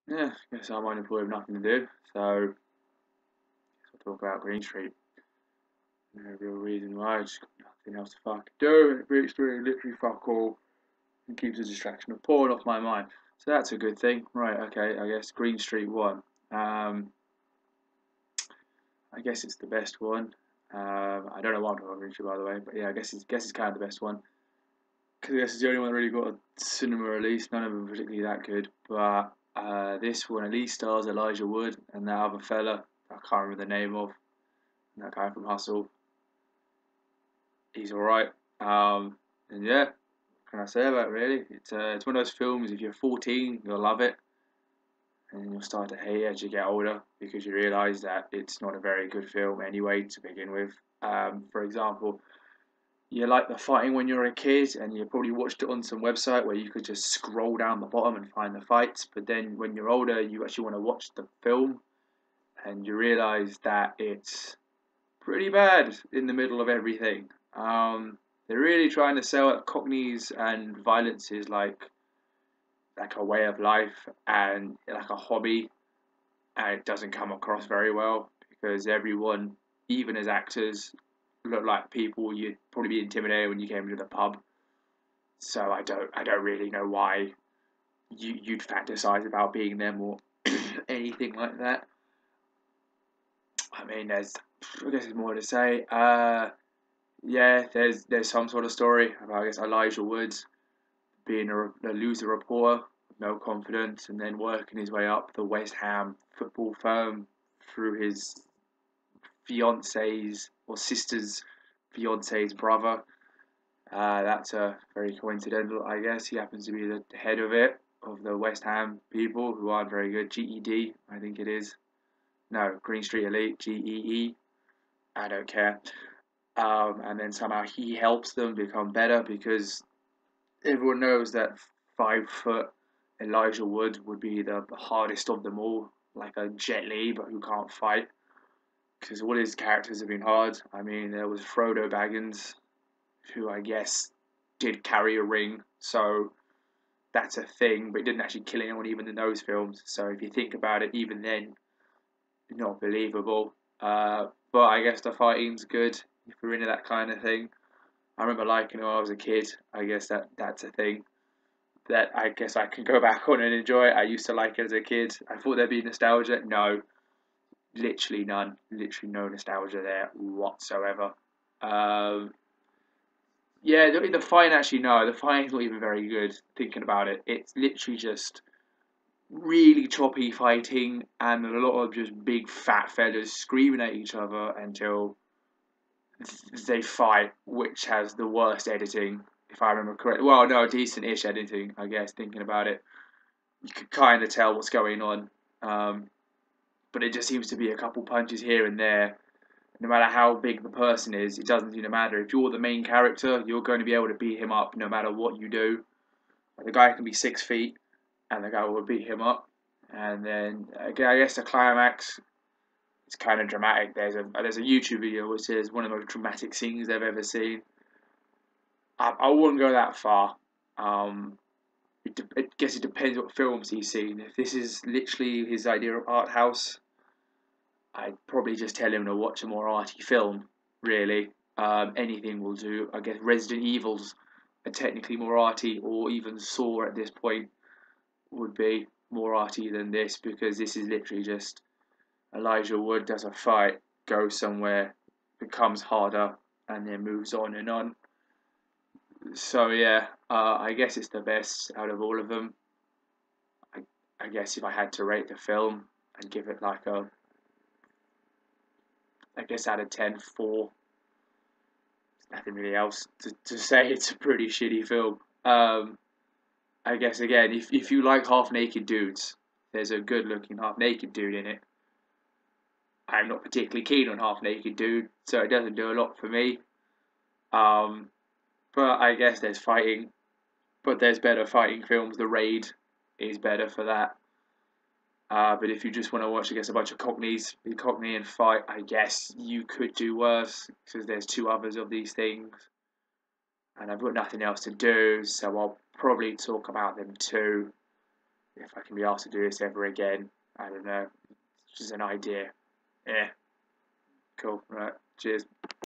Yeah, guess I'm unemployed with nothing to do, so I'll talk about Green Street. No real reason why, just got nothing else to fucking do. Green Street, literally fuck all, and keeps the distraction of porn off my mind. So that's a good thing. Right, okay, I guess Green Street 1. Um, I guess it's the best one. I don't know why I'm talking about Green Street, by the way, but yeah, I guess it's kind of the best one. Because I guess it's the only one that really got a cinema release. None of them particularly that good, but this one at least stars Elijah Wood and that other fella I can't remember the name of. That guy from Hustle. He's all right. And yeah, what can I say about it, really? It's one of those films. If you're 14, you'll love it, and you'll start to hate it as you get older because you realise that it's not a very good film anyway to begin with. For example, you like the fighting when you're a kid, and you probably watched it on some website where you could just scroll down the bottom and find the fights. But then when you're older, you actually want to watch the film, and you realise that it's pretty bad in the middle of everything. They're really trying to sell at Cockneys and violence is like a way of life and like a hobby, and it doesn't come across very well because everyone, even as actors, look like people you'd probably be intimidated when you came to the pub. So I don't really know why you'd fantasize about being them or anything like that. I mean, I guess there's more to say. Yeah, there's some sort of story about I guess Elijah Woods being a loser reporter with no confidence and then working his way up the West Ham football firm through his fiance's or sister's fiance's brother. That's very coincidental, I guess. He happens to be the head of it, of the West Ham people who aren't very good. GED, I think it is. No, Green Street Elite, GEE. I don't care. And then somehow he helps them become better because everyone knows that 5 foot Elijah Wood would be the hardest of them all, like a Jet Li, but who can't fight. Because all his characters have been hard. I mean, there was Frodo Baggins, who I guess did carry a ring, so that's a thing, but he didn't actually kill anyone even in those films. So if you think about it, even then, not believable. But I guess the fighting's good if you're into that kind of thing. I remember liking it when I was a kid. I guess that's a thing that I guess I can go back on and enjoy. I used to like it as a kid. I thought there'd be nostalgia. No, literally none. Literally no nostalgia there whatsoever. Um, yeah, the fight actually no, the fighting's not even very good. Thinking about it, it's literally just really choppy fighting and a lot of just big fat fellas screaming at each other until they fight, which has the worst editing, if I remember correctly. Well, no, decent-ish editing, I guess. Thinking about it, you could kind of tell what's going on. Um, but it just seems to be a couple punches here and there. No matter how big the person is, it doesn't seem to matter. If you're the main character, you're going to be able to beat him up no matter what you do. The guy can be 6 feet, and the guy will beat him up. And then again, I guess the climax is kind of dramatic. There's a YouTube video which says one of the most dramatic scenes they've ever seen. I wouldn't go that far. Um, I guess it depends what films he's seen. If this is literally his idea of art house, I'd probably just tell him to watch a more arty film, really. Anything will do. I guess Resident Evils are technically more arty, or even Saw at this point would be more arty than this because this is literally just Elijah Wood does a fight, goes somewhere, becomes harder, and then moves on and on. So yeah, I guess it's the best out of all of them. I, I guess if I had to rate the film, I'd give it like I guess out of 10, 4. Nothing really else to say. It's a pretty shitty film. I guess again, if you like half naked dudes, there's a good looking half naked dude in it. I'm not particularly keen on half naked dude, so it doesn't do a lot for me. Um, but I guess there's fighting, but there's better fighting films. The Raid is better for that. But if you just want to watch, I guess, a bunch of Cockneys be Cockney and fight, I guess you could do worse because there's two others of these things. And I've got nothing else to do, so I'll probably talk about them too. if I can be asked to do this ever again, I don't know. It's just an idea. Yeah. Cool. Right. Cheers.